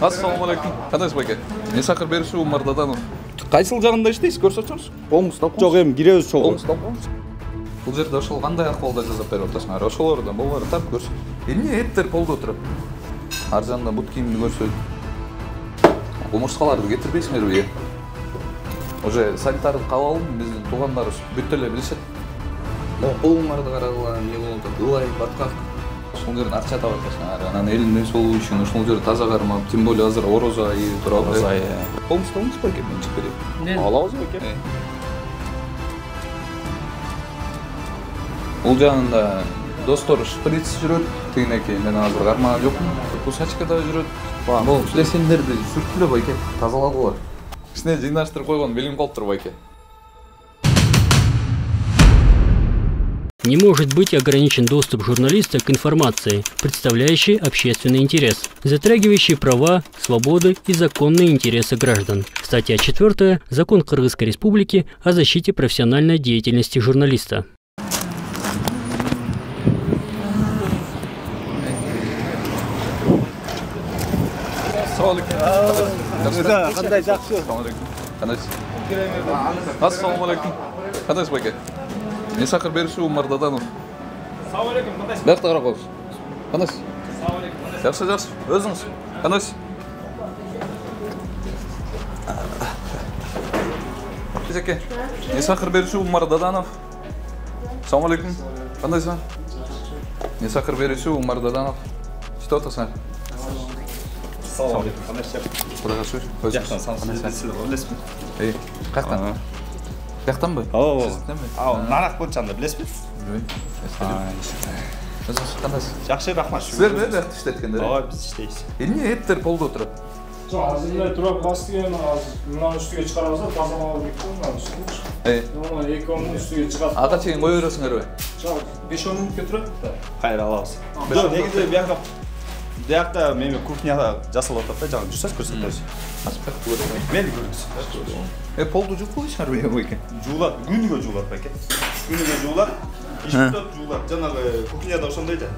Ассалаумағалейкум. Қандайсыз байке? Мен Сақыр Берішев Умар Даданов. Қайсыл жағында іштейсіз, көрсетсеңіз? Қолыңыз ұстап қойыңыз. Жоқ, эми киребиз чоң. Қолыңыз ұстап қойыңыз. Бұл жерде ошол қандай акыбалда жасап берип атасыңар? Ошолордон болбары тап көрсөт. Эмне эттер полдо отуруп? Ар жагында бут кийимди көрсөт. Кумурскаларды кетирбейсиңерби? Уже санитардык кабыл алдым, биздин туугандарыбыз бүт эле билишет. Колуңарды карагыла, эмне болуп атат? Ылай, баткак. Ошол жерден акча таап атасыңар. Анан элдин сулуу үчүн ошол жерди таза кармап, тем более азыр орозо айы турат. Орозо айы. Колуңузду алыңыз байке, мен чыгып берейин. Алабыз байке. Бул жагында достор шприц жүрөт, тигинеки мен азыр кармаган жокмун. Кусачка да жүрөт. Бул плесендерди сүрткүлө байке, тазалагыла. Кичине жыйнаштырып койгон белим калыптыр байке. Не может быть ограничен доступ журналиста к информации, представляющей общественный интерес, затрагивающей права, свободы и законные интересы граждан. Статья 4. Закон Кыргызской Республики о защите профессиональной деятельности журналиста. Ассалаумағалейкум. Қандайсыз байке? Мен Сақыр Берішев Умар Даданов. Ассалаумағалейкум. Қандайсыз? Бақта қарап қойыңыз. Қандайсыз? Ассалаумағалейкум. Жақсы, жақсы. Өзіңіз? Қандайсыз? Жеке. Мен Сақыр Берішев Умар Даданов. Ассалаумағалейкум. Қандайсың? Мен Сақыр Берішев Умар Даданов. Что атасың? Ассалаумағалейкум. Қандайсың? Құдайға шүкір. Өзіңіз? Білесіз бе? Қаяқтан? Қаяқтан ба? Нарақ бойынша білесіз бе? Өзіңіз қандайсыз? Жақсы, рахмат. Сіздер бе бәқті іштеткендер? Ой, біз іштейіз. Эмне еттер полдо отурат? Жоқ, азырындай турап бастыген, мына үстіге шығарамызда, тазалау керек қой, мына үстіге. Оны 2-10 үстіге шығады. Ага чейин кое бересиңер бе? Жоқ, 5-10 мүнөткө турат. Қайыр алабыз. Жоқ, негізі бұяқта мен кухняда жасалып атат да, жаңа жүрсіз көрсетесіз. Мен көріңіз. Полду жуып қойсыңар байке? Жуулат, күнүгө жуулат байке. Күнүгө жуулат, ишиктеп жуулат. Жанагы кухняда ошондой да.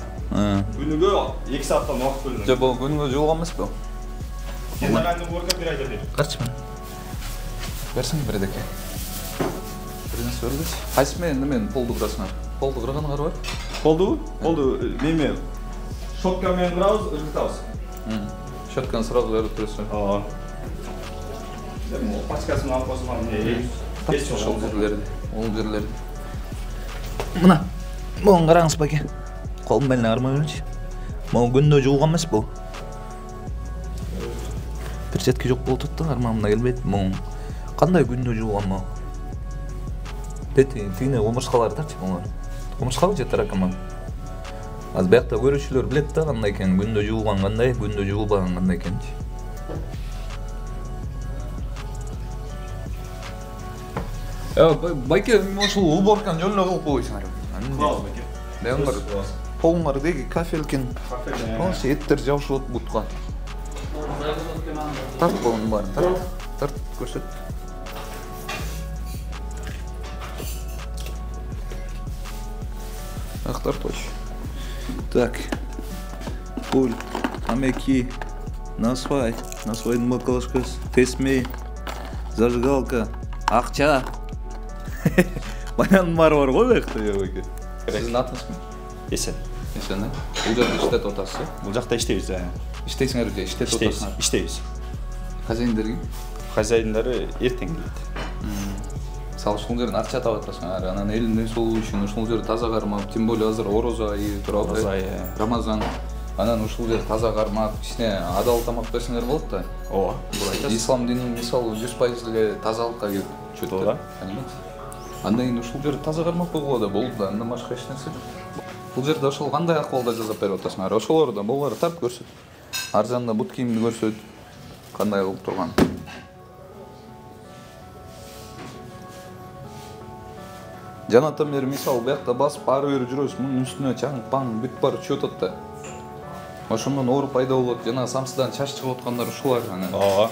Күнүгө 2 сааттан убакыт бөлүнөт. Жок, бул күнүгө жуулган эмеспи? Генеральный уборка 1 айда бер. Карчы мен? Берсиң бирдеке. Биринчи бердиш. Кайсы мен полду кырасыңар? Полду кырганыңар бар? Полду меме щеткамен кырабыз, ыргытабыз. Щетканы сразу берип турасың. Ооба. Пачкасын алып койсоң, Ошол жерлерди. Мына, могун караңыз байке. Колум менен кармай берчи. Могу күндө жуулган эмес бул. Перчатка жок болуп атат да, кармагымда келбейт. Могу кандай күндө жуулган могу? Тигине кумурскалардачы могу. Кумурскабы же таракама? Аз биякта көрүүчүлөр билет да кандай экен, күндө жуулган кандай, күндө жуулбаган кандай экенчи. Байке, ошол уборканы жөн эле кылып койсуңар. Кылабыз байке. Дегеңер, полуңар деги кафелкен. Ошо эттер жабышып атат бутка. Тарт болун бар, тарт көрсөт. Ахтар точно. Так, пульт, амеки, насвайдын бакалашкасы, тесме, зажигалка, акча. Баянның бары бар ғой бақта байке. Сіздің атыңыз кім? Есен. Есен, бұл жерде іштет отасыз? Бұл жақта іштейбіз, Іштейсіңер өте, іштет отасыңар? Іштейбіз. Хозяиндер кім? Хозяиндары ертең келеді. Мысалы, ушул жерден акча таап атасыңар, анан элдин сулуу үчүн ушул жерди таза кармап, тем более азыр орозо айы турат. Орозо айы. Рамазан. Анан ушул жерди таза кармап, кичине адал тамак берсеңер болот да. Ооба. Ислам динин мисалы 100% эле тазалыкка келип чөтөт да. Понимаете? Андан кийин ушул жерди таза кармап койгула да болду да, андан башка эч нерсе жок. Бул жерде ошол кандай акыбалда жасап берип атасыңар? Ошолордон болбары тарт көрсөт. Ар жагында бут кийимди көрсөт. Кандай кылып турган? Жанатан бери мисалы биякта басып ары бери жүрөбүз, мунун үстүнө чаң-паң бүт баары чөп атат да. Ошондон оору пайда болот, жана самсыдан чач чыгып аткандар ушулар анан. Ооба.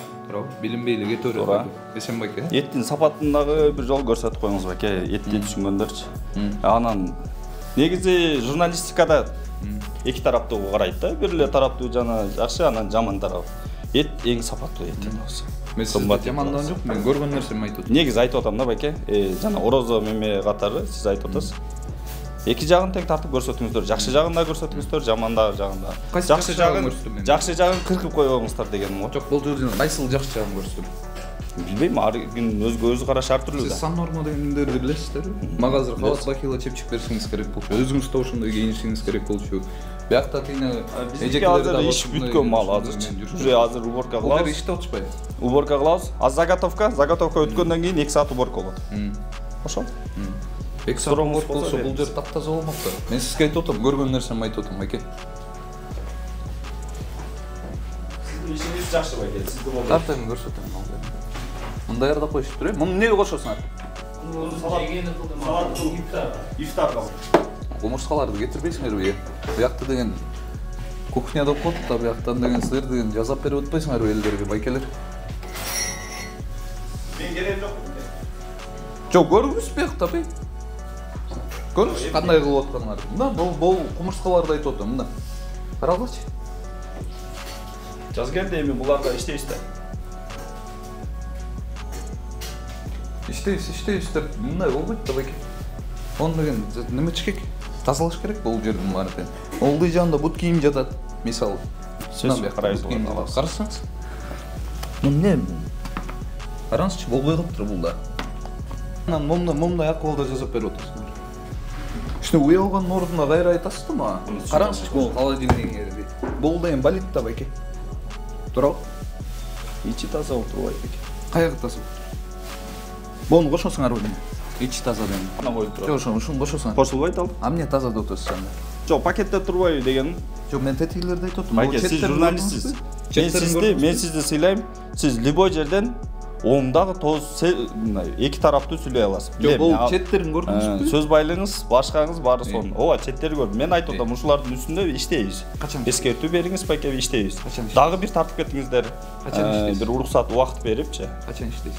Билинбейли кете берет. Эсен байке. Еттин сапатын дагы бир жол көрсөтүп коюңуз байке, этти түшүнгөндөрчү. Анан негизи журналистикада эки тараптуу карайт да. Бир эле тараптуу жана жакшы, анан жаман тарап. Эт эң сапаттуу эт болсо. Мен сізді жамандан жоқ, мен көрген нәрсемді айтып отырмын. Негиз айтып атам да байке, жана орозо меме катары сиз айтып атасыз. Эки жагын тең тартып көрсөтүңүздөр. Жакшы жагын да көрсөтүңүздөр, жамандагы жагын да. Жакшы жагын кыркып койбоңуздар дегеним го. Жок, бул жерден кайсыл жакшы жагын көрсөтүм? Билбейм, ар күн өзгө караш ар түрлүү да. Сиз сан норма дегендерди билесиздерби? Мага азыр кабат бакила чепчик берсеңиз керек болчу. Өзүңүз да ошондой кийинишиңиз керек болчу. Биякта тыйна эжекелерде азыр иш бүткөн мал азырчы. Уже азыр уборка кылабыз. Бул иштеп атышпайбы? Уборка кылабыз. А заготовка өткөндөн кийин 2 саат уборка болот. Ошол. 2 саат уборка болсо бул жер таптаза болмок да. Мен сизге айтып атам, көргөн нерсемди айтып атам, байке. Сиздин ишиңиз жакшы байке. Сизди болду. Тартайм көрсөтөм ал жерди. Мында даярдап коюш туруп, муну эмнеге кошосуңар? Ифтарга. Кумурскаларды кетирбейсиңерби? Биякта деген кухняда окуп да, бияктан деген силер деген жазап берип атпайсыңарбы элдерге, байкелер? Мен керегим жок. Жок, көрүңүз биякта бей. Көрүңүз кандай кылып атканыңарды. Мына бул кумурскаларды айтып атам, мына. Карагылачы. Жаз келди, эми буларда иштейбиз да. Иштейбиздер. Мындай болбойт да, байке. Он деген неме чекек? Тазалаш керек бул жердин баарын. Олдуй жанында бут кийим жатат, мисалы. Сөз карайбыз. Карасаңыз. Эмне? Караңызчы, болбой калыптыр бул да. Анан момундай акыбалда жазап берип атасыңар. Иште уялганын ордуна кайра айтасыз да мага. Караңызчы, бул холодильник. Бул деген балит да, байке. Турабы? Ичи таза болуп турбайт байке. Каягы таза болуп? Буну кошосуңарбы деме? Ичи таза деме. Ана коюп турат. Жок, ушуну кошосуңар. Кошулбайт ал. А эмне таза деп атасыз анда? Жок, пакетте турбайбы дегеним. Жок, мен тетигилерди айтып атам. Байке, сиз журналистсиз. Мен сизди сыйлайм. Сиз любой жерден оңдагы тоз эки тараптуу сүйлөй аласыз. Жок, бул четтерин көрдүңүзбү? Сөз байлыгыңыз, башкаңыз баары сонун. Ооба, четтерди көрдүм. Мен айтып атам, ушулардын үстүндө иштейбиз. Качан? Эскертүү бериңиз, байке, иштейбиз. Качан? Дагы бир тартып кетиңиздер. Качан иштейсиз? Бир уруксат убакыт берипчи. Качан иштейсиз?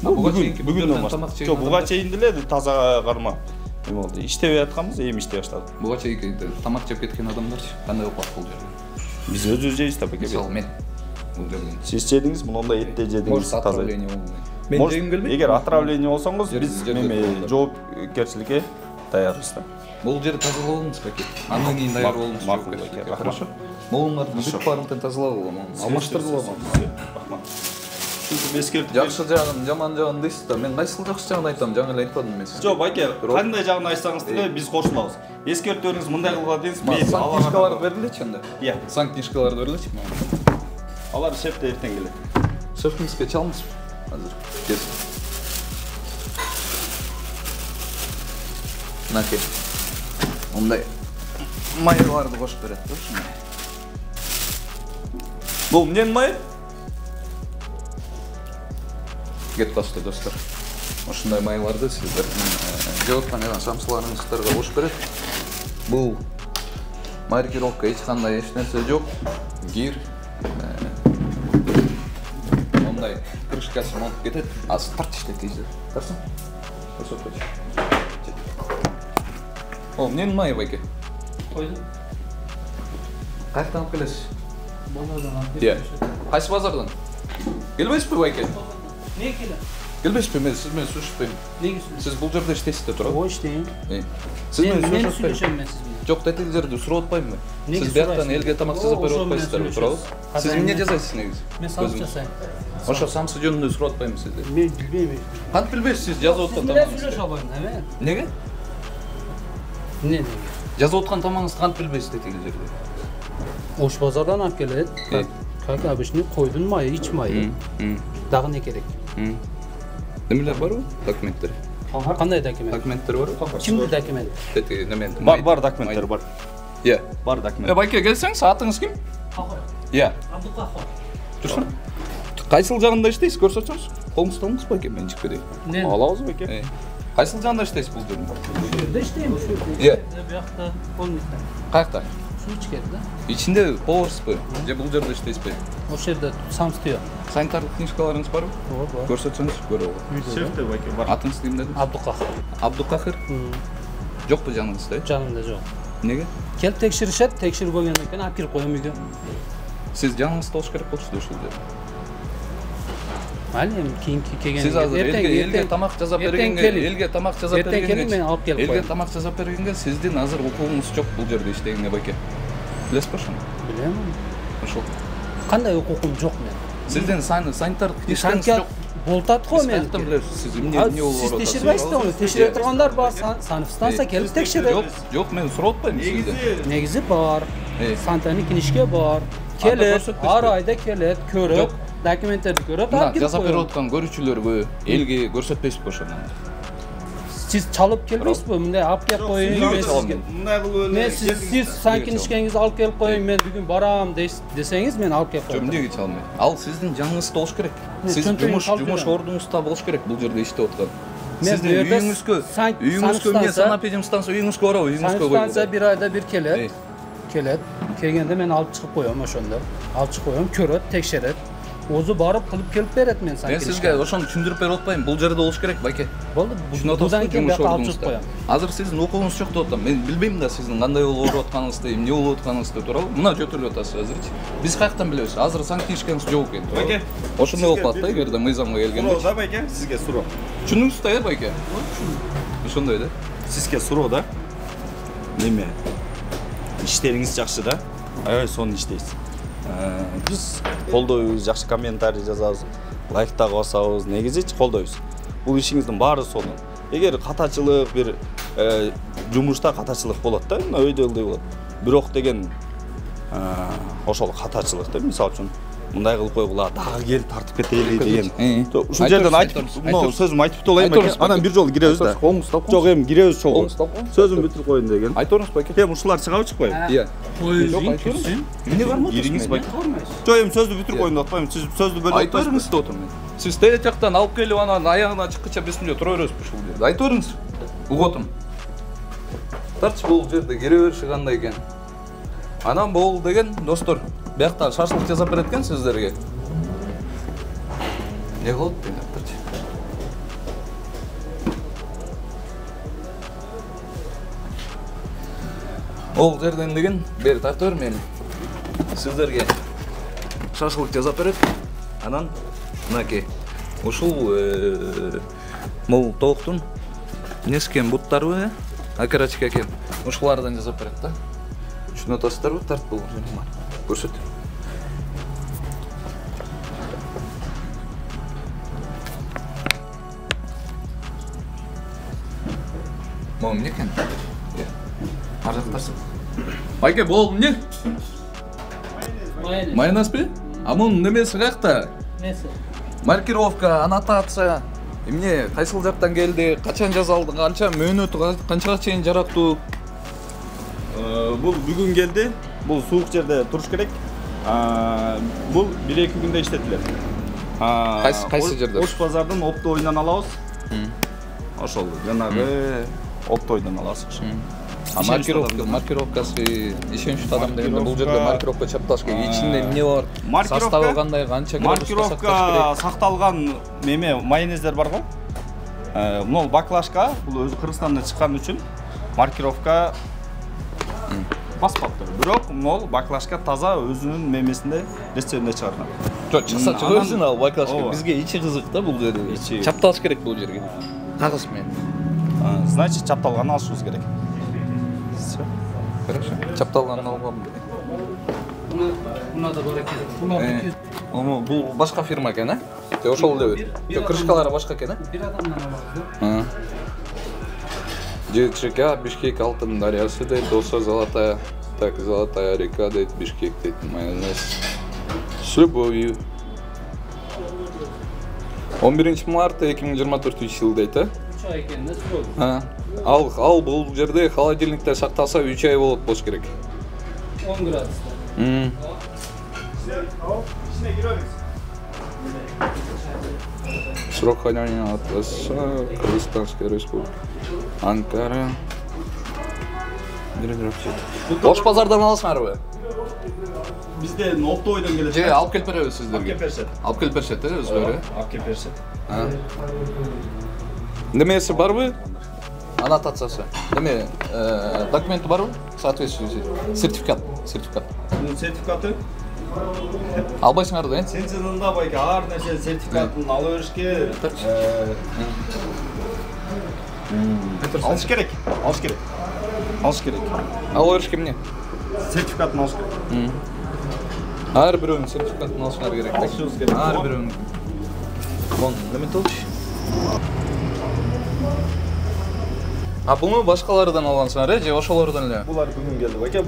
Бүгүндөн баштап. Жок, буга чейин деле таза карма. Эме болду. Иштебей атканбыз, эми иштей баштадык. Буга чейин тамак жеп кеткен адамдарчы кандай окуп бул жерде? Биз өзүбүз жейбиз да, байке. Мисалы мен бул жерден. Сиз жедиңиз, мындай этте жедиңиз таза. Мен жегим келбейт. Эгер отравление болсоңуз, биз жоопкерчиликке даярбыз да. Бул жерди тазалабыңыз байке. Андан кийин даяр болуңуз. Макул байке. Хорошо. Могуңарды бүт баарын тазалабы, алмаштыргылабы. Рахмат. Сиз эскертип. Жакшы жагын, жаман жагын дейсиз да. Мен кайсыл жакшы жагын айтам, жаңы эле айтпадым мен сизге. Жок, байке, кандай жагын айтсаңыз деле биз кошулабыз. Эскертүүңүз мындай кылгыла дейсиз, мен санкнижкаларды берилечи анда. Иә. Санкнижкаларды берилечи. Алар шефте эртең келет. Шефиңизге чалыңызбы? Азыр. Кел. Мынакей. Мындай майларды кошуп берет да ушуну. Бул эмненин майы? Кет касты достор. Ушундай майларды сиздер жеп аткан самсыларыңыздарга кошуп берет. Бул маркировка эч кандай эч нерсе жок. Гир мындай крышкасы монуп кетет. Азыр тартыш дейсиз. Тарсың? Көрсөткөчү. О, эмненин майы байке? Койдум. Каяктан алып келесиз? Базардан алып келем. Кайсы базардан? Келбейсизби байке? Не келем? Келбейсизби? Мен сиз менен сүйлөшпөйм. Неге сүйлөшөйм? Сиз бул жерде иштейсиз да туурабы? Ой, иштейм. Сиз менен Мен сүйлөшпөйм. сүйлөшөм мен сиз менен. Жок, тетил жерди сурап атпаймынбы? Неге Сиз бияктан сурайсыз? элге тамак жасап берип атпайсыздарбы, туурабы? Сиз эмне жасайсыз негизи? Мен самсы жасайм. Ошо самсы жөнүндө сурап атпаймынбы сизди? Мен билбейм. Кантип билбейсиз, сиз жазып аткан Мен тамагыңызды? сүйлөшө албайм, эме? Неге? Неге? Жазып аткан тамагыңызды кантип билбейсиз тетил жерде? Ош базардан алып келет. Как обычный койдун майы, ич майы. Дагы не керек? Немелер барбы? Документтер. Кандай документ? Документтер барбы? Кимди документ? Тети немен? Бар документтер бар. Иә. Бар документ. Байке, келсеңиз, атыңыз ким? Иә. Абдукахор. Турсун. Кайсыл жагында иштейсиз, көрсөтсөңүз? Колуңузду алыңыз байке, мен чыгып кетейин. Алабыз байке. Кайсыл жагында иштейсиз бул жерде? Бул жерде иштейм, ушу жерде. Иә. Биякта полностью. Каякта? Суу ичкет да. Ичинде поварсызбы? Же бул жерде иштейсизби? Ошол жерде самстıyor. Санитардык книжкаларыңыз барбы? Бар. Көрсөтсөңүз, көрө алам. Шефте байке бар. Атыңыз ким дедиңиз? Абдукахор. Абдукахыр? Жокпу жаныңызда? Жанымда жок. Неге? Келип текширишет, текширип койгондон кийин алып кирип коем үйгө. Сиз жаңыңызды болуш керек болчу ушул жерде. Mayli, keyingi kelgan. Siz hozir elga tamoq jasap bergenge, elga tamoq jasap bergenge. Keling, men olib kelib qo'yaman. Elga tamoq jasap bergenge, sizdin hozir huquqingiz yo'q bu yerda ishlaganga baka. Bilasizmi shuni? Bilaman. Ошол. Qanday huquqim yo'q men? Sizdin sanitar ishlangiz yo'q. Bo'ltadi-ku men. Siz bilasiz, siz ne olur. Siz tekshirmaysizlar uni. Tekshirib turganlar bor, sanitstansiya kelib tekshiradi. Yo'q, men so'rayapman sizdan. Negizi bor. Sanitarniknishga bor. Kelib, har oyda kelib, ko'rib, dokumentlarni ko'rib, jasab berayotgan ko'ruvchilarga elga ko'rsatmaysiz o'shani. Siz chalib kelmaysizmi? Bunday olib kelib qo'ying men sizga. Men siz sankinishgangizni olib kelib qo'ying, men bugun boram desangiz men olib kelib qo'yaman. Nega chalmaydi? Al sizning jangingiz bo'lish kerak. Siz yumush o'rningizda bo'lish kerak bu yerda ishlayotgan. Sizning uyingizga men sanapedimstansiya uyingizga borib, uyingizga qo'yib. Sanapedimstansiya bir oyda bir keladi. Kelganda men olib chiqib qo'yaman o'shanda. Olib chiqib qo'yaman, ko'rib, tekshirib. O'zi borib qilib kelib beradi men sanki. Men sizga o'shani tushuntirib bera olmayman. Bu yerda bo'lish kerak, baka. Bo'ldi, bundan keyin bu yoqqa olib chiqib qo'yaman. Hozir sizning o'quvingiz yo'q deyapman. Men bilmayman da sizning qanday yo'l o'rayotganingizni, nima yo'l o'tganingizni to'g'ri. Buni jo'tirib o'tasiz hozirchi. Biz qayerdan bilamiz? Hozir sanki ishkangiz yo'q ekan. Baka. O'shunday bo'lib-da, agarda mizonga kelganda. So'roqda baka, sizga so'roq. Tushundingizda, baka? Shundayda. Sizga so'roqda. Nima? İşleriniz yaxşı da. Ayoy so'ni ishlaysiz. Biz qo'ldoymiz, yaxshi kommentariy yozamiz, like-ta bosamiz, negizi qo'ldoymiz. Bu ishingizning bari sonu. Eğer qatachilik bir jumuşda qatachilik bo'ladi-da, uyda o'lday bo'ladi. Biroq degan o'shol qatachilikda, misol uchun bunday qilib qo'ygular, dag'i kelib tartib ketaylik degan. Shu yerdan aytib, so'zimni aytib to'layman aka. Ana bir yo'l giramiz da. Yo'q, ham giramiz cho'g'im. So'zimni bitirib qo'yin degan. Aytavering baka. Hem ushlar chiqib chiqmaydi. Iya. Qo'ying. Nima bormi? Yeringiz baka. Yo'q, ham so'zni bitirib qo'yin deyapman. Siz so'zni bo'lib aytavering deyapman. Siz teyachaqdan olib kelib ana oyog'ini chiqqancha bismillah turaverasiz shu yerda. Aytavering. Ugotim. Tartib bu yerda giraverish qanday ekan. Anam bo'ldi degan do'stlar. Bu yoqda shashlik jasab berayotgan sizlarga. Ne bo'ldi deyapti. Oğul yerden degan beri tartır meni. Sizlarga shashlik jasab beradi. Anan naki. Ушул мол тоқтун нескен буттары акарачка экен. Ушулардан жасап берет да. Шуну тастарбы тарт бул. Көрсөт. Мом не екен? Аржактарсың. Байке бол не? Майонез бе? А мунун немеси каякта? Несі? Маркировка, аннотация. Эмне кайсыл жактан келди, качан жазалды, канча мөөнөтү, канчага чейин жараттуу? Бул бүгүн келди. Бул суук жерде туруш керек. Бул 1-2 күндө иштетилет. Кайсы жерде? Ош базардын опто ойунан алабыз. Ошол жанагы опто ойунан алабыз. Маркировкасы ишенчтүү адам дегенде бул жерде маркировка чапташ керек. Ичинде эмне бар? Составы кандай, канча градуска сакташ керек? Маркировка сакталган неме майонездер бар го. Мына баклажка, бул өзү Кыргызстандан чыккан үчүн маркировка баспаптыр. Бирок могул баклажка таза өзүнүн мемесинде рецептинде чыгарган. Жок, чыкса чыгырсын ал баклажка. Бизге ичи кызык да бул жерде. Чапталыш керек бул жерге. Кагыс мен. Значит, чапталганын алышыбыз керек. Хорошо. Чапталганын алгам керек. Мунада бар экен. Бул башка фирма экен, а? Ошол эле. Крышкалары башка экен, а? Бир адамдан алабыз. ЖЧК Бишкек алтын дарьясы дейт, доса золотая. Так, золотая река дейт, Бишкек дейт, майонез. С любовью. 11 марта 2024 дейт, а? 3 ай экен, срок. Ал бул жерде холодильникте сакталса 3 ай болот болуш керек. 10 градуста. Срок хранения атласа, Кыргызстанская республика, Анкара. Ош базардан аласыңарбы? Бизде опто ойдон келет. Же алып келип беребиз сиздерге. Алып келип беришет, өзүлөрү. Алып келип беришет. Немеси барбы? Аннотациясы. Деме, документи барбы? Соответствующий. Сертификат. Бунун сертификаты Албайсыңар да, Сен жылында байке ар нерсе сертификатын ала беришке алыш керек. Ала беришке эмне? Сертификатын алыш керек. Ар бирөөнүн сертификатын алышыңар керек. Алышыбыз керек. Ар бирөөнүн. Вон, неме толчу? Буну башкалардан алгансыңар, же ошолордон эле? Булар бүгүн келди байке.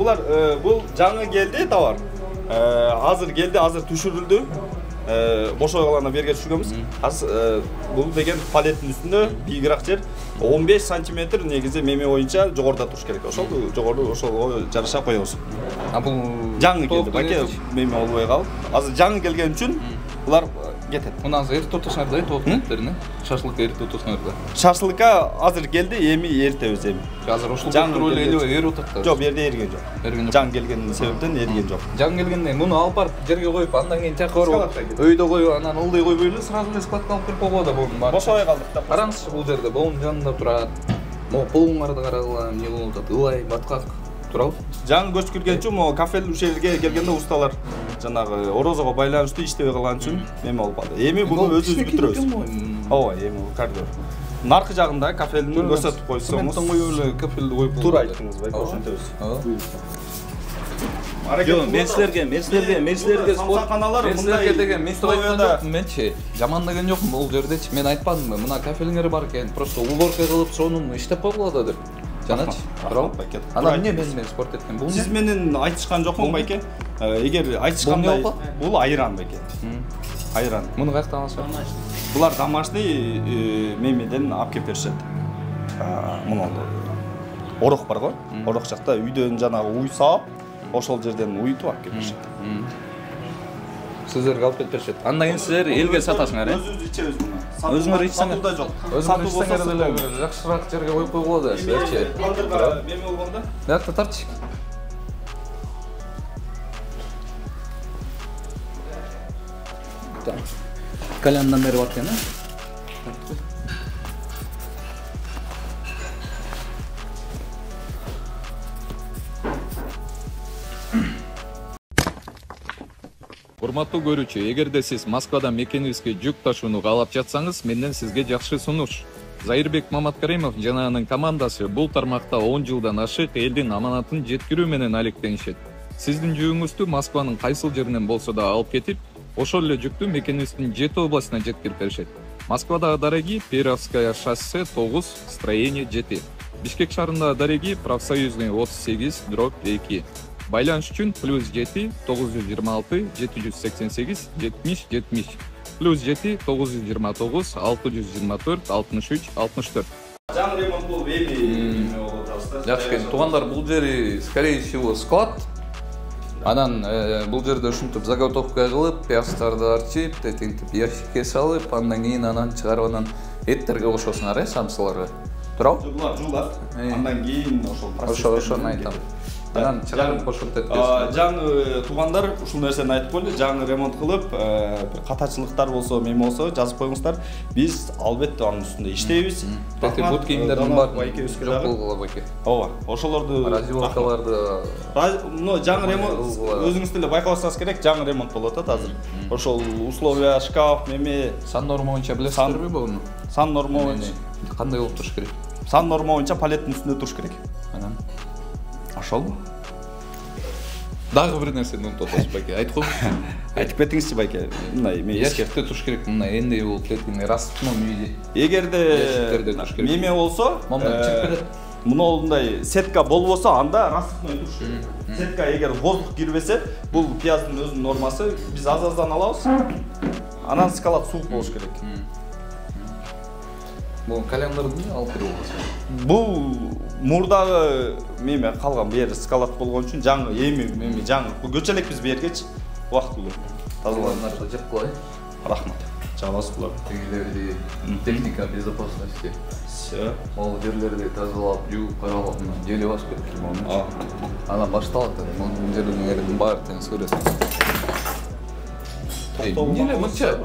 Бул жаңы келди товар. Азыр келди, азыр түшүрүлдү. Бошой калана берге түшүргөнбүз. Азыр бул деген палеттин үстүндө бийигирээк жер 15 сантиметр негизи меме боюнча жогоруда туруш керек. Жогору ошол жараша коебуз. Бул жаңы келди байке, меме болбой калып. Азыр жаңы келген үчүн булар кетет. Мына азыр эртеп отурсаңар да, тооктерине. Шашлыкка эртеп отурсаңар да. Шашлыкка азыр келди, эми эртебиз эми. Азыр ошол туруп эле эреп атат да. Жок, бу жерде эрген жок. Жаңы келген себептен эрген жок. Жаңы келгенде муну алып барып жерге коюп, андан кийин тияка барып өйдө коюп, анан ылдый коюп эле сразу эле складка алып келип койгола да болду. Бошой калдык да. Караңызчы, бул жерде болун жанында турат. Могу полуңарды карагыла, эмне болуп атат? Ылай, баткак турабы? Жаңы көчүп келген үчүн могу кафелик ушерге келгенде усталар жанагы орозого байланыштуу иштебей калган үчүн эме болуп калды. Эми буну өзүбүз бүтүрөбүз. Ооба, эми коридор. Наркы жагында кафелин көрсөтүп койсоңуз. Цементтен коюп эле кафелди коюп болот. Туура айттыңыз байке, ошентебиз. Мен силерге спортканалар мындай деген мен айткан жокмун менчи. Жамандаган жокмун бул жердечи. Мен айтпадымбы, мына кафелиңер бар экен. Просто уборка кылып, сонун иштеп койгула да деп. Жаначы, туурабы? Анан эмне мен спорт эткем? Бул сиз менен айтышкан жокмун байке? Эгер айтышкандай, бул айран байке. Айран. Муну каяктан алышат? Булар домашний мемеден алып келип беришет. Муну орох бар го? Орох жакта үйдөн жанагы уй саап, ошол жерден уйтуп алып келип беришет. Сиздерге алып келип беришет. Андан кийин силер элге сатасыңар, Өзүбүз ичебиз муну. Өзүңөр ичсеңер да жок. Өзүңөр ичсеңер деле жакшыраак жерге коюп койгула да, силерчи. Меме болгондо? Бияқта тартчы. Так. Кальяндан бери бар экен, Урматтуу көрүүчү, эгерде сиз Москвадан мекенибизге жүк ташууну каалап жатсаңыз, менден сизге жакшы сунуш. Зайырбек Маматкаримов жана анын командасы бул тармакта 10 жылдан ашык элдин аманатын жеткирүү менен алектенишет. Сиздин жүгүңүздү Москванын кайсыл жеринен болсо да алып кетип, ошол эле жүктү мекенибиздин 7 областына жеткирип беришет. Москвада Дареги, Перовская шоссе 9, строение 7. Бишкек шаарында Дареги, профсоюзный 38/2. Байланыш үчүн +7 926 788 70 70 +7 929 624 63 64. Жаңы ремонт болуп эми болуп жатат. Жакшы, туугандар, бул жери скорее всего склад. Анан бул жерде ушинтип заготовка кылып, пияздарды арчып, тетинтип ящикке салып, андан кийин анан чыгарып анан эттерге кошосуңар, самсыларга. Туурабы? Булар жуулат. Андан кийин ошол процесс. Ошону айтам. Анан чыгарып кошуп кетет. Жаңы туугандар ушул нерсени айтып коелу, жаңы ремонт кылып, бир катачылыктар болсо, меме болсо жазып коюңуздар. Биз албетте анын үстүндө иштейбиз. Тети бут кийимдердин баарын жок болгула байке. Ооба, ошолорду развивалкаларды, жаңы ремонт өзүңүз деле байкасаңыз керек, жаңы ремонт болуп атат азыр. Ошол условия, шкаф, меме, сан норма боюнча билесиздерби буну? Сан норма боюнча кандай болуп туруш керек? Сан норма боюнча палеттин үстүндө туруш керек. Анан ошолбу? Дагы бир нерсени унутуп атасыз байке, айтып койгузчу. Айтып кетиңизчи байке. Мындай мен ящикте туруш керек, мындай эндей болуп кеткен распном виде. Эгерде меме болсо, мындай сетка болбосо, анда распной туруш керек. Сетка эгер воздух кирбесе, бул пияздын өзүнүн нормасы, биз аз-аздан алабыз. Анан скалат суук болуш керек. Бул кальяндарды алып берип атасыз. Бул мурдагы меме калган бери скалат болгон үчүн жаңы эми жаңы көчө элекпиз бергечи. Убакыт болот. Тазаланып жеп кылай. Рахмат. Жабасыз булар. Тегилерди техника безопасности. Всё. Ол жерлерди тазалап, жууп, каралап, желе басып кеткен. Анан башталат. Бул жерлердин баары тең көрөсүң. Эмне мынча?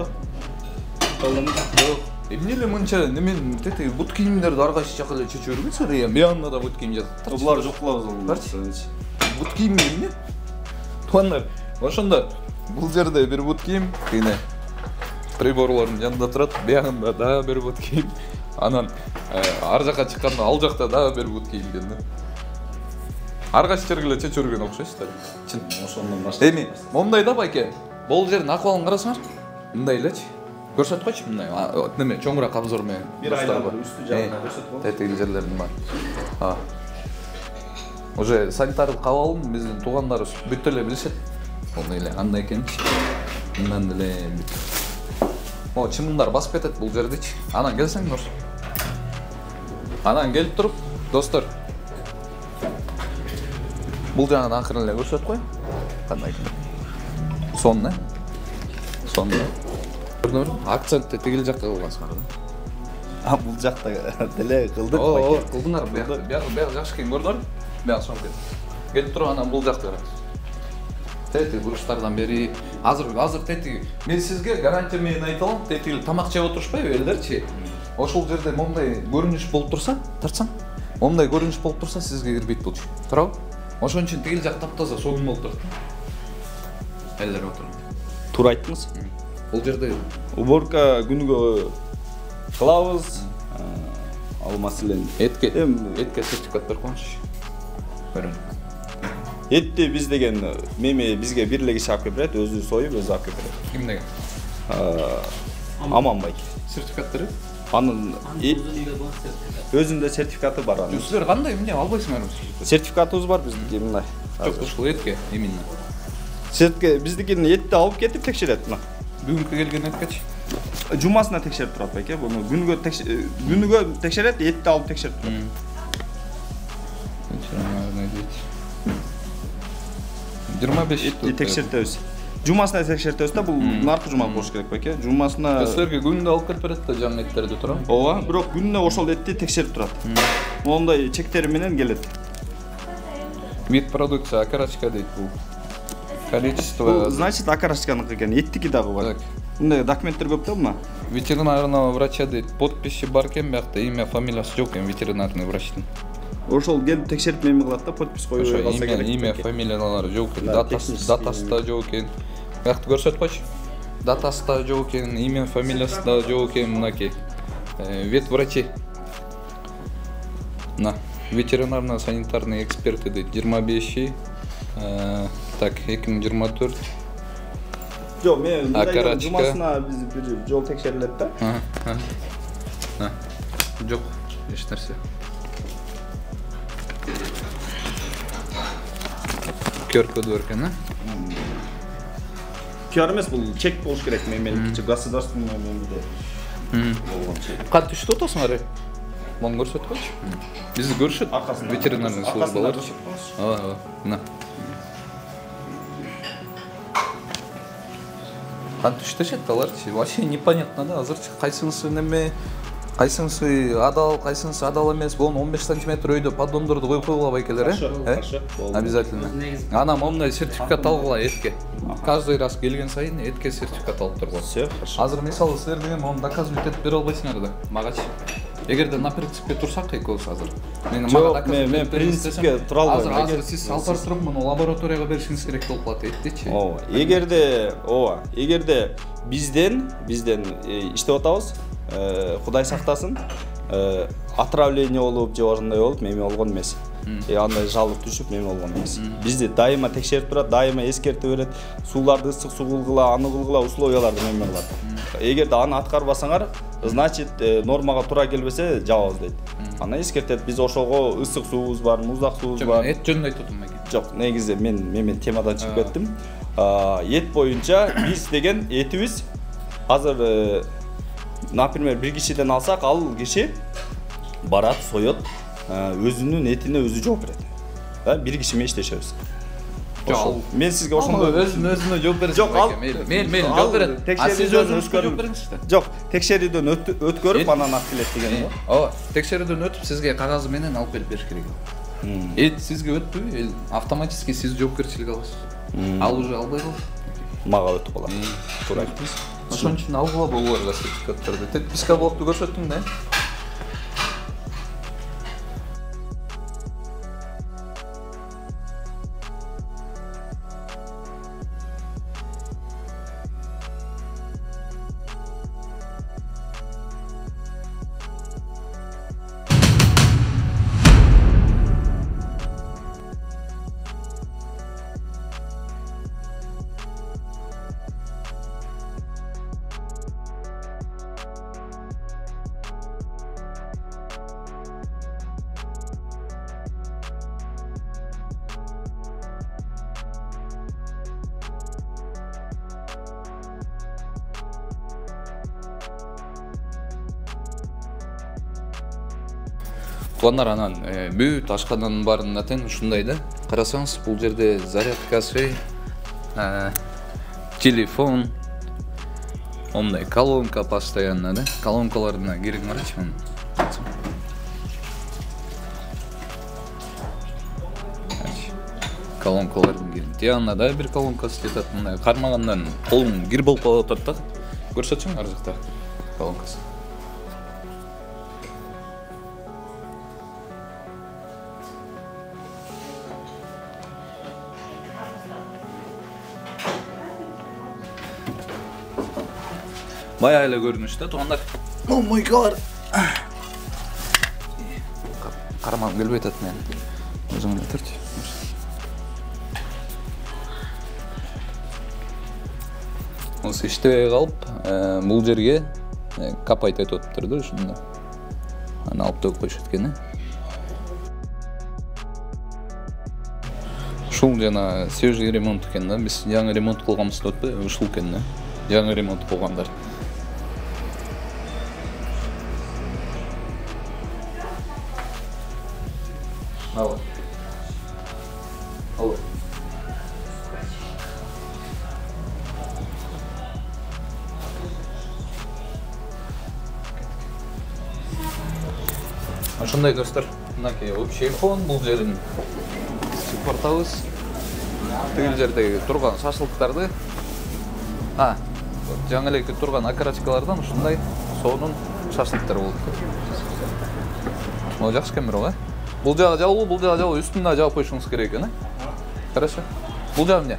Эмне эле мынча немен тети бут кийимдерди ар кайсы жака эле чечип жүргөнсүңөр, буянда да бут кийим жатат. Булар жок кылабыз. Бут кийим эмне? Туугандар, ошондо Бул жерде бир бут кийим, кийине приборлордун жанында турат, биягында дагы бир бут кийим. Анан ар жакка чыкканда ал жакта дагы бир бут кийинген да. Ар кайсы жерге эле чече өргөн окшойсуз да. Чын. Ошондон баштап. Эми момундай да байке. Бул жердин акыбалын карасаңар. Мындай элечи. Көрсөтүп койчу мындай. Неме чоңураак обзор менен. Бир айлабыр үстү жагына көрсөтүп кой. Тетиги жерлердин бар. Уже санитарлык абалын биздин туугандарыбыз бүт эле билишет. Бул эле андай экенчи. Мындан эле бүт. Чымындар басып кетет бул жердечи. Анан келсеңдер. Анан келип туруп, достор. Бул жагын акырын эле көрсөтүп кой. Кандай экен? Сонун, Сонун. Акцентти тигил жакка кылгансыңар да. Бул жакта деле кылдык. Кылдыңар. Бияк жакшы экен көрдүңөр? Бияк соң кет. Келип туруп анан бул жакты караңыз. Тети буруштардан бери азыр тети мен сизге гарантия менен айта алам, тети тамак жеп отурушпайбы элдерчи? Ошол жерде момундай көрүнүш болуп турса, тартсаң, момундай көрүнүш болуп турса сизге кирбейт болчу. Туурабы? Ошон үчүн тигил жак таптаза согун болуп турат. Элдер отуруп. Туура айттыңыз. Бул жерде уборка күнүгө кылабыз. Ал маселени этке сертификат берип коюңузчу. Көрүн. Этти биз деген меме бизге бир эле киши алып келип берет, өзү союп, өзү алып келип берет. Ким деген? Аманбай. Сертификат берет? Анын өзүндө сертификаты бар анын. Силер кандай эмне албайсыңарбы? Сертификатыбыз бар биздики мындай. Жок, ушул этке именно. Сертке биздикин этти алып кетип текшерет мына. Бүгүнкү келген эткечи. Жумасына текшерип турат байке. Буну күнүгө текшерет, этти алып текшерип турат. Этти текшертебиз. Жумасына текшертебиз да, бул наркы жума болуш керек байке. Жумасына силерге күнүндө алып келип берет да жаңы эттерди туурабы? Ооба, бирок күнүнө ошол этти текшерип турат. Мондай чектери менен келет. Вид продукция окорочка дейт бул. Количество. Значит, окорочканыкы экен, эттики дагы бар. Мындай документтер көп да мына. Ветеринарного врача дейт. Подписи бар экен, биякта имя, фамилиясы жок экен ветеринарный врачтын. Ошол келип текшерип меми кылат да, подпис коюп калса керек. Имя, фамилиялары жок экен, датасы да жок экен. Биякты көрсөтүп койчу. Датасы да жок экен, имя, фамилиясы да жок экен, мынакей. Вет врачи. На ветеринарно-санитарный эксперты дейт 25 так 2024. Жок, мен мындай жумасына биз бир жол текшерилет да. Жок, эч нерсе. QR-коду бар экен, QR эмес, бул чек болуш керек, мемлекеттик государственный мемде. Кантип иштеп атасыңар? Муну көрсөтүп койчу. Бизди көрүшөт ветеринарный службалар. Ооба, мына. Кантип иштешет аларчы? Вообще непонятно да. Азырчы кайсынысы неме, кайсынысы адал эмес. Бул 15 сантиметр өйдө поддондорду коюп койгула байкелер, Обязательно. Ана момундай сертификат алгыла этке. Каждый раз келген сайын этке сертификат алып тургула. Все, хорошо. Азыр мисалы силер менен мону доказывать этип бере албайсыңар да. Магачы. Эгерде на принципке турсак экөөбүз азыр. Мен принципке тура албайм. Азыр сиз алып барып туруп муну лабораторияга беришиңиз керек болуп калат эттичи. Эгерде бизден иштеп атабыз, Кудай сактасын, отравление болуп же ошондой болуп меми болгон эмес. Андай жалып түшүп меми болгон эмес. Бизди дайыма текшерип турат, дайыма эскертип берет. Сууларды ысык суу кылгыла, аны кылгыла, условияларды меми кылат. Эгерде аны аткарбасаңар, значит нормага туура келбесе жабабыз дейт. Аны эскертет. Биз ошого ысык суубуз бар, муздак суубуз бар. Эт жөнүндө айтып атам экен. Жок, негизи мен темадан чыгып кеттим. Эт боюнча биз деген этибиз азыр например бир кишиден алсак, ал киши барат, соет, өзүнүн этине өзү жооп берет. Бир киши менен иштешебиз. Жок, мен сизге ошондой өзүнө жооп берет. Жок, мейли жооп берет. А сиз өзүңүзгө жооп бериңиз да. Жок, текшерүүдөн өткөрүп анан алып келет деген го. Ооба, текшерүүдөн өтүп сизге кагазы менен алып келип бериш керек. Эт сизге өттүбү, автоматически сиз жоопкерчилик аласыз. Ал уже албай калды. Мага өтүп калат. Туура айттыңыз. Ошон үчүн алгыла болууларга сертификаттарды. Подписка блокту көрсөттүң да. Тугандар анан бүт ашкананын баарына тең ушундай да. Карасаңыз, бул жерде зарядкасы, телефон, ондай колонка постоянно да. Колонкаларына керек барачы муну. Колонкалардын керек. Тиянда да бир колонкасы жетат, мындай кармагандан колуң кир болуп калып атат да. Көрсөтчүң ар жакта колонкасы. Bayağı ile görünüşte tuğanlar. Oh my god. Karamam gülbet etmeyen. O zaman otur. Осы иштебей калып, бул жерге капайт айтып отурду ушунда. Аны алып төгүп коюшат экен. Ушул жана свежий ремонт экен да. Биз жаңы ремонт кылганбыз деп атпайбы? Ушул экен да. Жаңы ремонт кылгандар. Алло. Алло. Ошондой достор, мынакей общий фон, бул жерин сыпыртабыз. Тигил жердеги турган шашлыктарды, жаңы эле турган окорочкалардан ушундай сонун шашлыктар болот. Могу жакшы экен бирок, Бул жагы жабылуу, бул жагы жабылуу, үстүнө жабып коюшуңуз керек экен, Хорошо. Бул жагы эмне?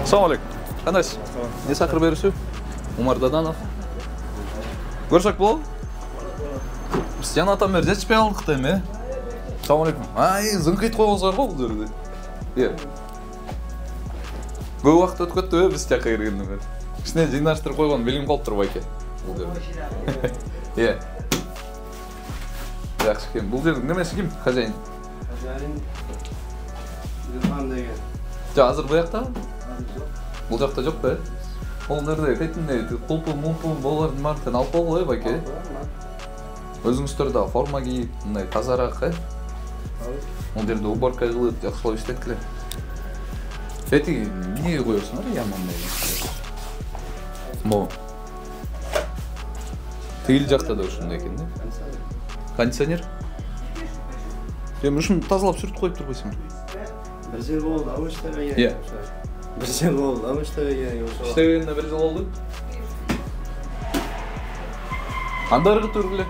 Assalamu alaikum. Кандайсыз? Не сакыр берүүсү? Умар Даданов. Көрсөк болобу? Биз жанатан бери жетишпей калдык да эми. Assalamu alaikum. Зыңкыйт койгуңуздар го бул жерде. Көп убакыт өтүп кетти биз жака киргенден бери. Кичине жыйнаштырып койгон билим калыптыр байке. Бул жерде. Жакшы экен. Бул жердин немеси ким? Хозяин. Хозяин Ирфан деген. Азыр буякта? Бул жакта жок да? Ол нерде кетиндей кулпу-мулпу болордун баарын алып койгула байке. Өзүңүздөр да форма кийип, мындай тазараак, Бул жерде уборка кылып, жакшылап иштеткиле. Эти эмнеге коесуңар, ямандай. Мо. Тигил жакта да ушундай экен да. Кондиционер? Ушуну тазалап сүрүп коюп турбайсыңар. Бир жыл болду, ама иштебеген. Бир жыл болду, ама иштебеген. Иштебегенине бир жыл болду. Андарга тургуле.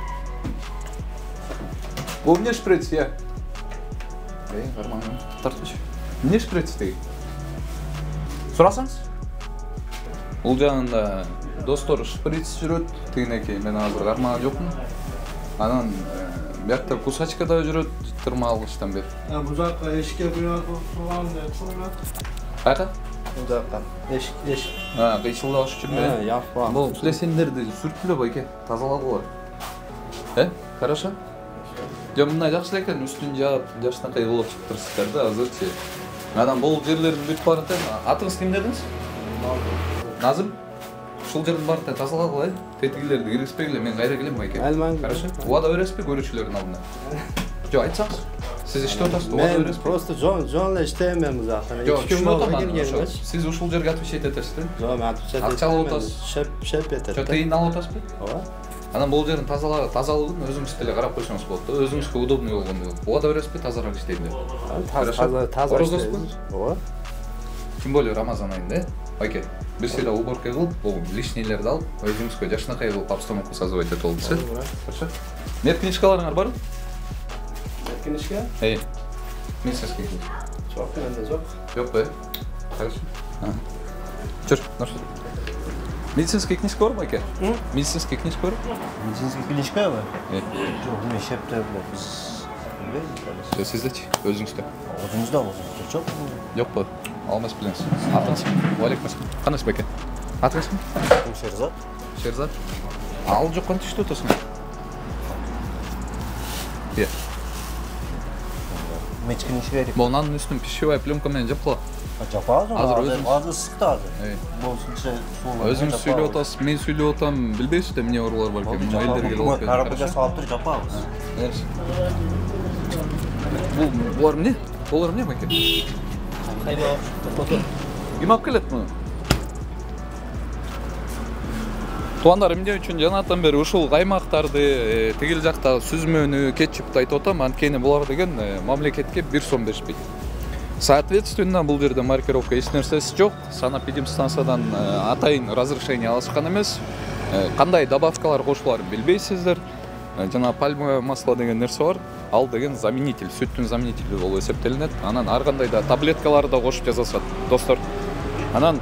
Бул эмне шприц, Кармандан тартычы. Эмне шприц деги? Сурасаңыз? Бул жагында достор шприц жүрөт, тигинекей мен азыр кармаган жокмун. Анан биякта кусачка да жүрөт, тырма алгычтан бери. Бул жакка эшикке куяп турган турат. Кайка? Бул жакка эшик. Кыйчылдап жүрмө. Яппа. Бул плесендерди сүртүлө байке, тазалагыла. Хорошо? Жо мындай жакшы экен, үстүн жаап, жашнакай кылып чыктырсыздар да азырчы. Анан бул жерлердин бүт баарын атыңыз ким дедиңиз? Назым. Ушул жердин баарын тазалагыла, тетигилерди киргизбегиле, мен кайра келем байке. Хорошо? Убада бересизби көрүүчүлөрдүн алдына? Жо айтсаңыз. Сиз иштеп атасыз, убада бересизби? Мен просто жон эле иштейм бул жакта. Жок, сиз ушул жерге отвечать этесизби? Жок, мен отвечать акча алып атасыз. Шеп этет. Жо, тыйын алып атасызбы? Ооба. Анан бул жердин тазалыгын өзүңүз деле карап койсоңуз болот да, өзүңүзгө удобный болгондой. Убада бересизби, тазараак иштейм деп. Таза иштейм. Ооба. Тем более Рамазан айында, байке, бир сыйра уборка кылып, бул лишнийлерди алып, өзүңүзгө жашнакай кылып обстановку создавать этип болдуңуз. Хорошо. Медкнижкаларыңар барбы? Медкнижка? Медицинский книжка. Жок, менде жок. Жокпу? Хорошо. Чур, нарса. Медицинский книжка бар байке? Медицинский книжка бар? Медицинский книжкабы? Жок, мен шептеп Жо, сиздечи, өзүңүздө. Өзүңүздө жок. Жокпу? Алмас билеңиз. Атыңыз? Алейкум ассалам. Кандайсыз байке? Атыңыз ким? Шерзат. Шерзат? Ал жок кантип иштеп атасың? мечкин иши керек. Болнанын үстүн пищевая пленка менен жапкыла. Жапабыз. Азыр өзүңүз- азыр ысыкты азыр. Болсунча суу. Өзүңүз сүйлөп атасыз, мен сүйлөп атам, билбейсиз да эмне оорулар бар экен. Муну элдерге келип алып Карабыга салып туруп жапабыз. Булар эмне? Булар эмне байке? Ким алып келет муну? Туугандар, эмне үчүн жанатан бери ушул каймактарды, тигил жакта сүзмөнү, кетчупты айтып атам, анткени булар деген мамлекетке 1 сом беришпейт. Соответственно, бул жерде маркировка эч нерсеси жок. Санэпидемстанциядан атайын разрешение алышкан эмес. Кандай добавкалар кошуларын билбейсиздер. Жана пальмовое масло деген нерсе бар. Ал деген заменитель, сүттүн заменители болуп эсептелинет. Анан ар кандай да таблеткаларды да кошуп жасашат, достор. Анан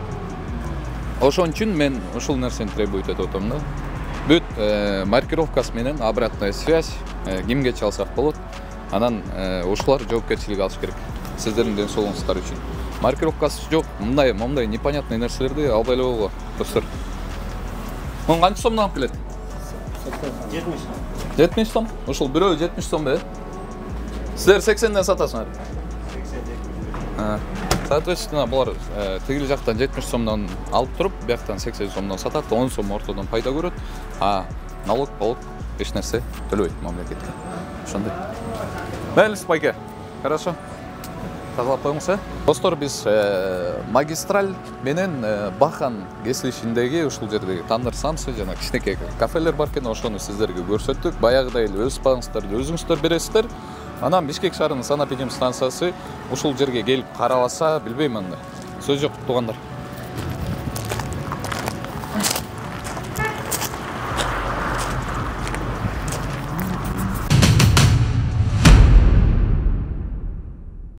ошон үчүн мен ушул нерсени требует этип атам да. Бүт маркировкасы менен обратная связь кимге чалсак болот. Анан ушулар жоопкерчилик алыш керек. Сиздердин ден соолугуңуздар үчүн. Маркировкасы жок, мындай непонятный нерселерди албай эле койгула, достор. Муну канча сомдон алып келет? 70 сом. 70 сом? Ушул бирөө 70 сом бе? Силер 80ден сатасыңар? 80. Соответственно, булар тигил жактан 70 сомдон алып туруп, бияктан 80 сомдон сатат, 10 сом ортодон пайда көрөт. Налог эч нерсе төлөбөйт мамлекетке. Ошондой. Мейлиңиз байке. Хорошо. Тазалап коюңуз, Достор, биз магистраль менен Бахан кесилишиндеги ушул жердеги тандыр самсы жана кичинекей кафелер бар экен, ошону сиздерге көрсөттүк. Баягыдай эле өз багыңыздарды өзүңүздөр бересиздер. Анан Бишкек шаарынын санэпидемстанциясы ушул жерге келип карабаса, билбейм анда. Сөз жок, туугандар.